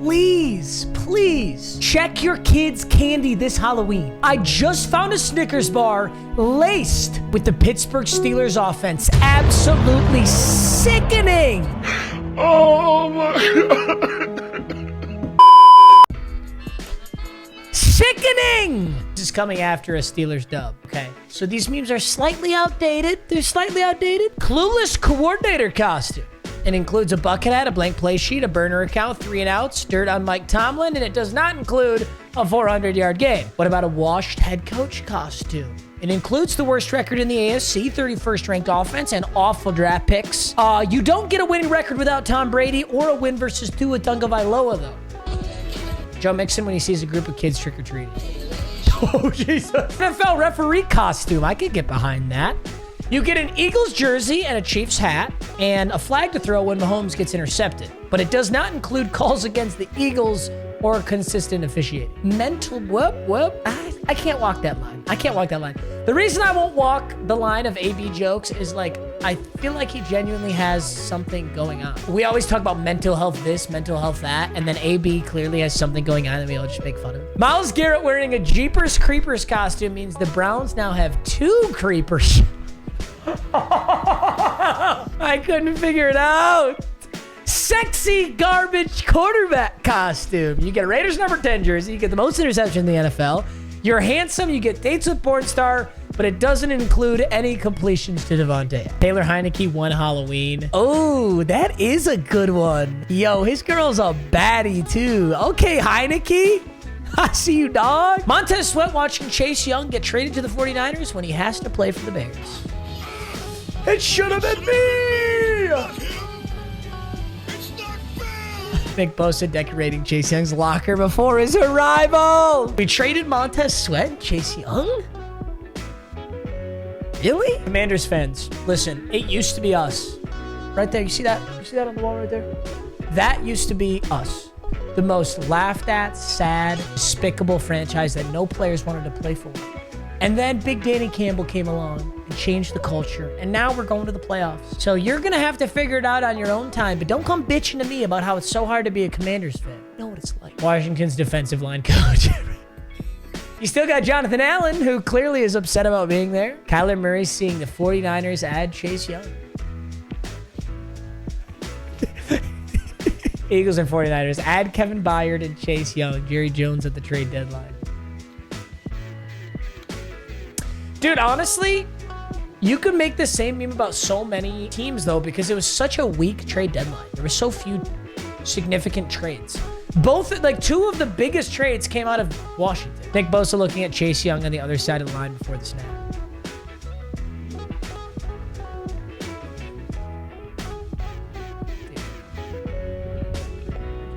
please, please check your kids' candy this Halloween. I just found a Snickers bar laced with the Pittsburgh Steelers offense. Absolutely sickening. Oh my God. Sickening! This is coming after a Steelers dub, okay? So these memes are slightly outdated. They're slightly outdated. Clueless coordinator costume. It includes a bucket hat, a blank play sheet, a burner account, 3 and outs, dirt on Mike Tomlin, and it does not include a 400-yard game. What about a washed head coach costume? It includes the worst record in the AFC, 31st ranked offense, and awful draft picks. You don't get a winning record without Tom Brady or a win versus Tua Tagovailoa, though. Joe Mixon when he sees a group of kids trick-or-treating. Oh, Jesus. NFL referee costume. I could get behind that. You get an Eagles jersey and a Chiefs hat and a flag to throw when Mahomes gets intercepted. But it does not include calls against the Eagles or consistent officiating. Mental whoop. I can't walk that line. I can't walk that line. The reason I won't walk the line of AB jokes is like, I feel like he genuinely has something going on. We always talk about mental health this, mental health that, and then AB clearly has something going on and we all just make fun of him. Myles Garrett wearing a Jeepers Creepers costume means the Browns now have 2 creepers. I couldn't figure it out. Sexy garbage quarterback costume. You get a Raiders number 10 jersey. You get the most interception in the NFL. You're handsome. You get dates with porn star, but it doesn't include any completions to Devontae. Taylor Heineke won Halloween. Oh, that is a good one. Yo, his girl's a baddie too. Okay, Heineke. I see you, dog. Montez Sweat watching Chase Young get traded to the 49ers when he has to play for the Bears. It should have been me. Nick Bosa decorating Chase Young's locker before his arrival. We traded Montez Sweat and Chase Young? Really? Commanders fans, listen, it used to be us. Right there, you see that? You see that on the wall right there? That used to be us. The most laughed at, sad, despicable franchise that no players wanted to play for. And then Big Danny Campbell came along and changed the culture. And now we're going to the playoffs. So you're going to have to figure it out on your own time. But don't come bitching to me about how it's so hard to be a Commanders fan. You know what it's like. Washington's defensive line coach. You still got Jonathan Allen, who clearly is upset about being there. Kyler Murray seeing the 49ers add Chase Young. Eagles and 49ers add Kevin Byard and Chase Young. Jerry Jones at the trade deadline. Dude, honestly, you could make the same meme about so many teams, though, because it was such a weak trade deadline. There were so few significant trades. Both, like, 2 of the biggest trades came out of Washington. Nick Bosa looking at Chase Young on the other side of the line before the snap.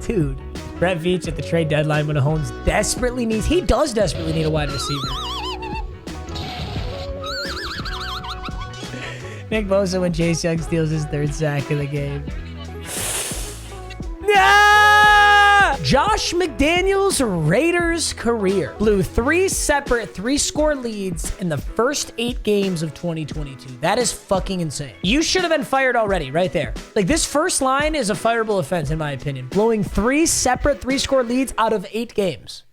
Dude, Brett Veach at the trade deadline when Mahomes desperately needs, he does desperately need a wide receiver. Nick Bosa when Chase Young steals his 3rd sack of the game. Ah! Josh McDaniels' Raiders career blew 3 separate 3-score leads in the first 8 games of 2022. That is fucking insane. You should have been fired already right there. Like, this first line is a fireable offense in my opinion. Blowing 3 separate 3-score leads out of 8 games.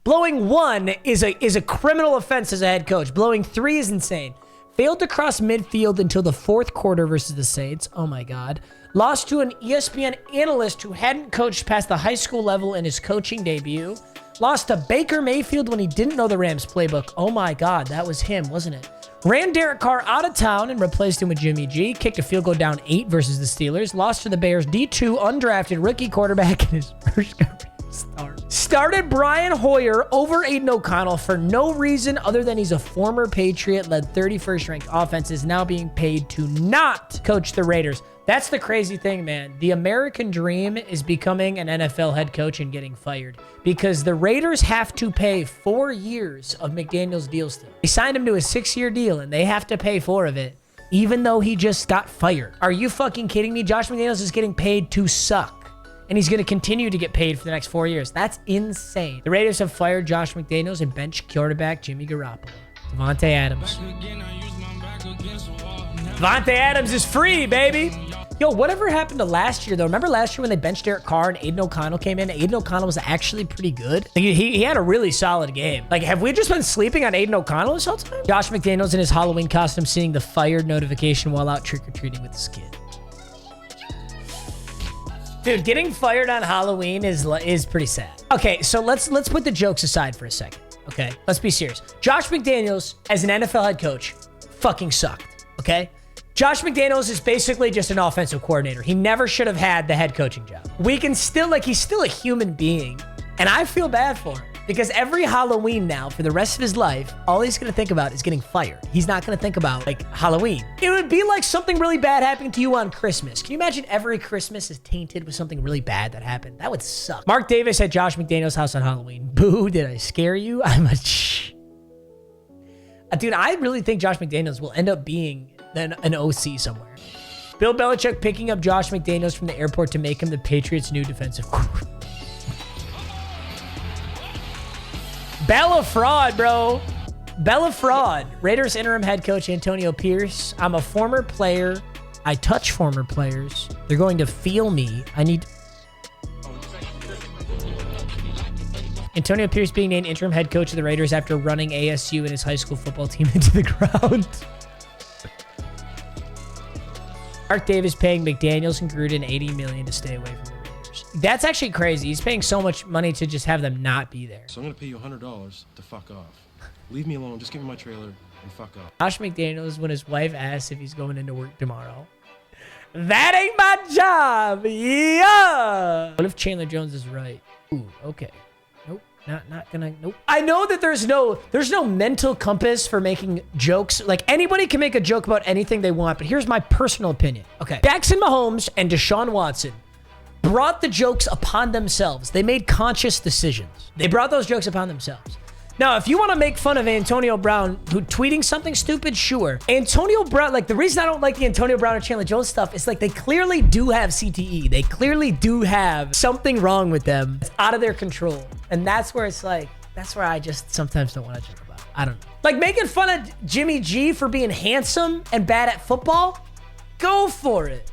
Blowing 1 is a criminal offense as a head coach. Blowing 3 is insane. Failed to cross midfield until the 4th quarter versus the Saints. Oh my God. Lost to an ESPN analyst who hadn't coached past the high school level in his coaching debut. Lost to Baker Mayfield when he didn't know the Rams playbook. Oh my God, that was him, wasn't it? Ran Derek Carr out of town and replaced him with Jimmy G. Kicked a field goal down 8 versus the Steelers. Lost to the Bears D2 undrafted rookie quarterback in his first career start. Started Brian Hoyer over Aiden O'Connell for no reason other than he's a former Patriot, led 31st ranked offense, is now being paid to not coach the Raiders. That's the crazy thing, man. The American dream is becoming an NFL head coach and getting fired because the Raiders have to pay 4 years of McDaniels' deal still. They signed him to a 6-year deal and they have to pay 4 of it, even though he just got fired. Are you fucking kidding me? Josh McDaniels is getting paid to suck. And he's going to continue to get paid for the next 4 years. That's insane. The Raiders have fired Josh McDaniels and bench quarterback Jimmy Garoppolo. Devontae Adams. Devontae Adams is free, baby. Yo, whatever happened to last year, though? Remember last year when they benched Derek Carr and Aiden O'Connell came in? Aiden O'Connell was actually pretty good. Like, he had a really solid game. Like, have we just been sleeping on Aiden O'Connell this whole time? Josh McDaniels in his Halloween costume seeing the fired notification while out trick-or-treating with his kid. Dude, getting fired on Halloween is pretty sad. Okay, so let's put the jokes aside for a second. Okay, let's be serious. Josh McDaniels, as an NFL head coach, fucking sucked. Okay? Josh McDaniels is basically just an offensive coordinator. He never should have had the head coaching job. We can still, like, he's still a human being. And I feel bad for him. Because every Halloween now, for the rest of his life, all he's going to think about is getting fired. He's not going to think about, like, Halloween. It would be like something really bad happening to you on Christmas. Can you imagine every Christmas is tainted with something really bad that happened? That would suck. Mark Davis at Josh McDaniels' house on Halloween. Boo, did I scare you? I'm a dude, I really think Josh McDaniels will end up being an OC somewhere. Bill Belichick picking up Josh McDaniels from the airport to make him the Patriots' new defensive coordinator. Bella fraud, bro. Bella fraud. Raiders interim head coach Antonio Pierce. I'm a former player. I touch former players. They're going to feel me. I need... Antonio Pierce being named interim head coach of the Raiders after running ASU and his high school football team into the ground. Mark Davis paying McDaniels and Gruden $80 million to stay away from the Raiders. That's actually crazy. He's paying so much money to just have them not be there. So I'm going to pay you $100 to fuck off. Leave me alone. Just give me my trailer and fuck off. Josh McDaniels when his wife asks if he's going into work tomorrow. That ain't my job. Yeah. What if Chandler Jones is right? Ooh, okay. Nope. Not gonna, nope. I know that there's no mental compass for making jokes. Like, anybody can make a joke about anything they want, but here's my personal opinion. Okay. Jackson Mahomes and Deshaun Watson brought the jokes upon themselves. They made conscious decisions. They brought those jokes upon themselves. Now, if you want to make fun of Antonio Brown who tweeting something stupid, sure. Antonio Brown, like, the reason I don't like the Antonio Brown and Chandler Jones stuff is, like, they clearly do have CTE. They clearly do have something wrong with them. It's out of their control. And that's where it's like, that's where I just sometimes don't want to joke about it. I don't know. Like, making fun of Jimmy G for being handsome and bad at football? Go for it.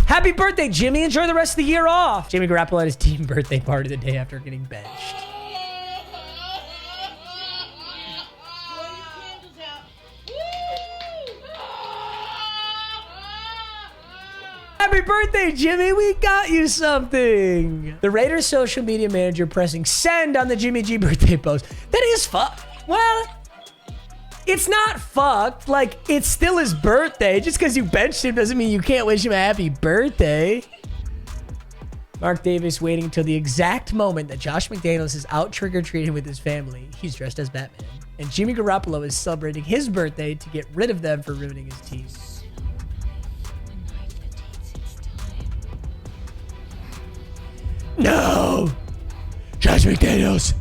Happy birthday, Jimmy. Enjoy the rest of the year off. Jimmy Garoppolo at his team birthday party the day after getting benched. Happy birthday, Jimmy. We got you something. The Raiders social media manager pressing send on the Jimmy G birthday post. That is fucked. Well, it's not fucked. Like, it's still his birthday. Just because you benched him doesn't mean you can't wish him a happy birthday. Mark Davis waiting until the exact moment that Josh McDaniels is out trick-or-treating with his family. He's dressed as Batman. And Jimmy Garoppolo is celebrating his birthday to get rid of them for ruining his team. No! Josh McDaniels!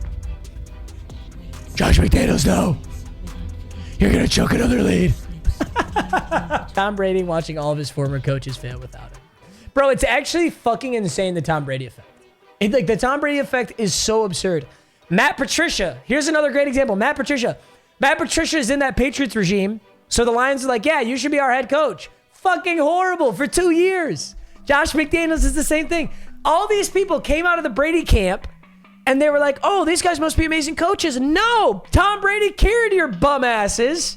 Josh McDaniels, no! You're gonna choke another lead. Tom Brady watching all of his former coaches fail without him. Bro, it's actually fucking insane, the Tom Brady effect. Like, the Tom Brady effect is so absurd. Matt Patricia. Here's another great example. Matt Patricia. Matt Patricia is in that Patriots regime. So the Lions are like, yeah, you should be our head coach. Fucking horrible for 2 years. Josh McDaniels is the same thing. All these people came out of the Brady camp and they were like, oh, these guys must be amazing coaches. No, Tom Brady carried your bum asses.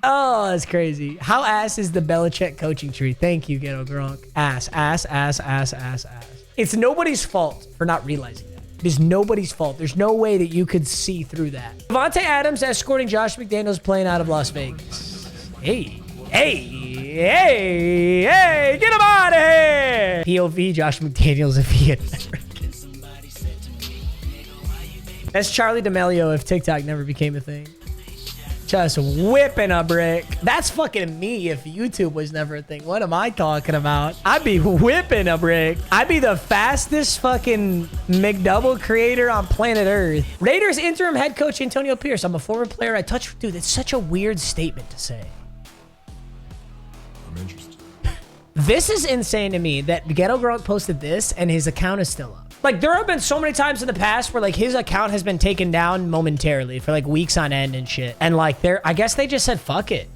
Oh, that's crazy. How ass is the Belichick coaching tree? Thank you, Ghetto Gronk. Ass, ass, ass, ass, ass, ass. It's nobody's fault for not realizing that. It is nobody's fault. There's no way that you could see through that. Devontae Adams escorting Josh McDaniels plane out of Las Vegas. Hey, get him out of here! POV Josh McDaniels if he had never. That's Charlie D'Amelio if TikTok never became a thing. Just whipping a brick. That's fucking me if YouTube was never a thing. What am I talking about? I'd be whipping a brick. I'd be the fastest fucking McDouble creator on planet Earth. Raiders interim head coach Antonio Pierce. I'm a former player. I touch. Dude, it's such a weird statement to say. I'm interested. This is insane to me that Ghetto Gronk posted this and his account is still up. Like, there have been so many times in the past where, like, his account has been taken down momentarily for, like, weeks on end and shit. And, like, I guess they just said, fuck it.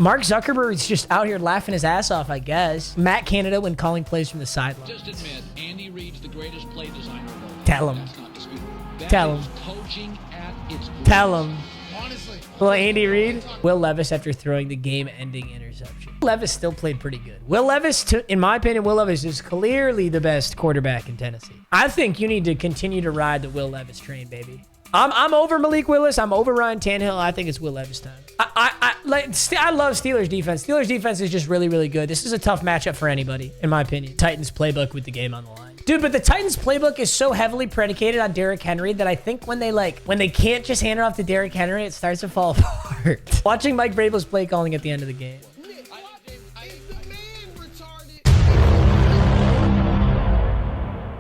Mark Zuckerberg's just out here laughing his ass off, I guess. Matt Canada when calling plays from the sideline. Just admit, Andy Reid's the greatest play designer of all time. Tell him. That's not disputed. Tell him. Coaching at its greatest. Tell him. Honestly. Well, Andy Reid. Will Levis after throwing the game-ending interception. Levis still played pretty good. Will Levis, in my opinion, Will Levis is clearly the best quarterback in Tennessee. I think you need to continue to ride the Will Levis train, baby. I'm over Malik Willis. I'm over Ryan Tannehill. I think it's Will Levis time. I love Steelers defense. Steelers defense is just really, really good. This is a tough matchup for anybody, in my opinion. Titans playbook with the game on the line. Dude, but the Titans playbook is so heavily predicated on Derrick Henry that I think when they can't just hand it off to Derrick Henry, it starts to fall apart. Watching Mike Vrabel's play calling at the end of the game.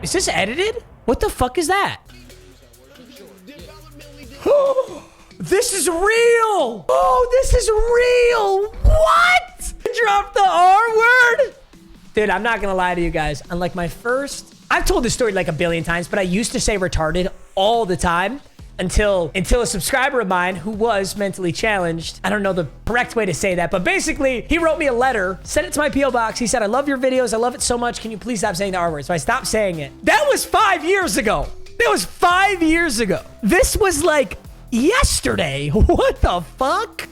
Is this edited? What the fuck is that? This is real! Oh, this is real! What? Drop the R word? Dude, I'm not gonna lie to you guys. Unlike my first... I've told this story like a billion times, but I used to say retarded all the time until a subscriber of mine who was mentally challenged, I don't know the correct way to say that, but basically, he wrote me a letter, sent it to my P.O. box. He said, I love your videos. I love it so much. Can you please stop saying the R word? So I stopped saying it. That was 5 years ago. That was 5 years ago. This was like yesterday. What the fuck?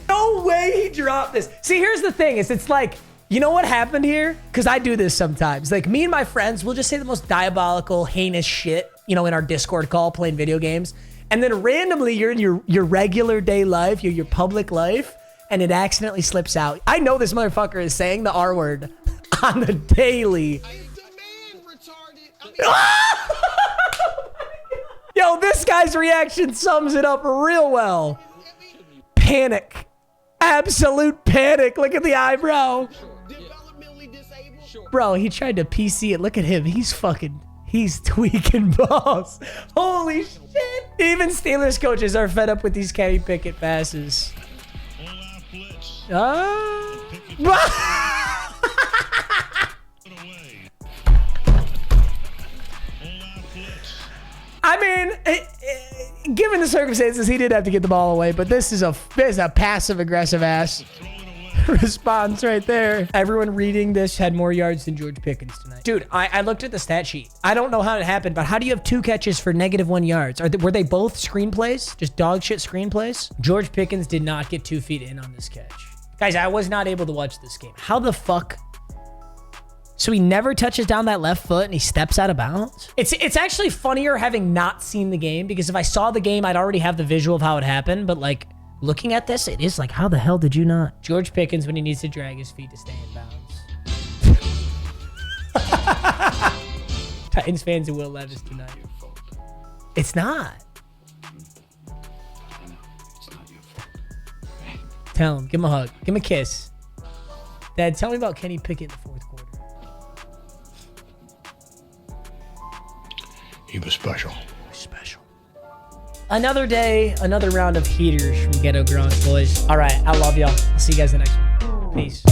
No way he dropped this. See, here's the thing is it's like, you know what happened here? Because I do this sometimes. Like me and my friends will just say the most diabolical, heinous shit, you know, in our Discord call playing video games. And then randomly you're in your regular day life, your public life, and it accidentally slips out. I know this motherfucker is saying the R word on the daily. Yo, this guy's reaction sums it up real well. Panic. Absolute panic. Look at the eyebrow. Bro, he tried to PC it. Look at him. He's tweaking balls. Holy shit. Even Steelers coaches are fed up with these Kenny Pickett passes. I mean, given the circumstances, he did have to get the ball away, but this is a passive-aggressive ass response right there. Everyone reading this had more yards than George Pickens tonight. Dude, I looked at the stat sheet. I don't know how it happened, but how do you have 2 catches for -1 yards? Were they both screenplays? Just dog shit screenplays? George Pickens did not get 2 feet in on this catch. Guys, I was not able to watch this game. How the fuck? So he never touches down that left foot and he steps out of bounds? It's actually funnier having not seen the game, because if I saw the game, I'd already have the visual of how it happened. But like looking at this, it is like, how the hell did you not? George Pickens when he needs to drag his feet to stay in bounds. Titans fans and Will Levis tonight. It's not. Tell him. Give him a hug. Give him a kiss. Dad, tell me about Kenny Pickett in the 4th quarter. He was special. Special. Another day, another round of heaters from Ghetto Gronk, boys. All right, I love y'all. I'll see you guys in the next one. Peace.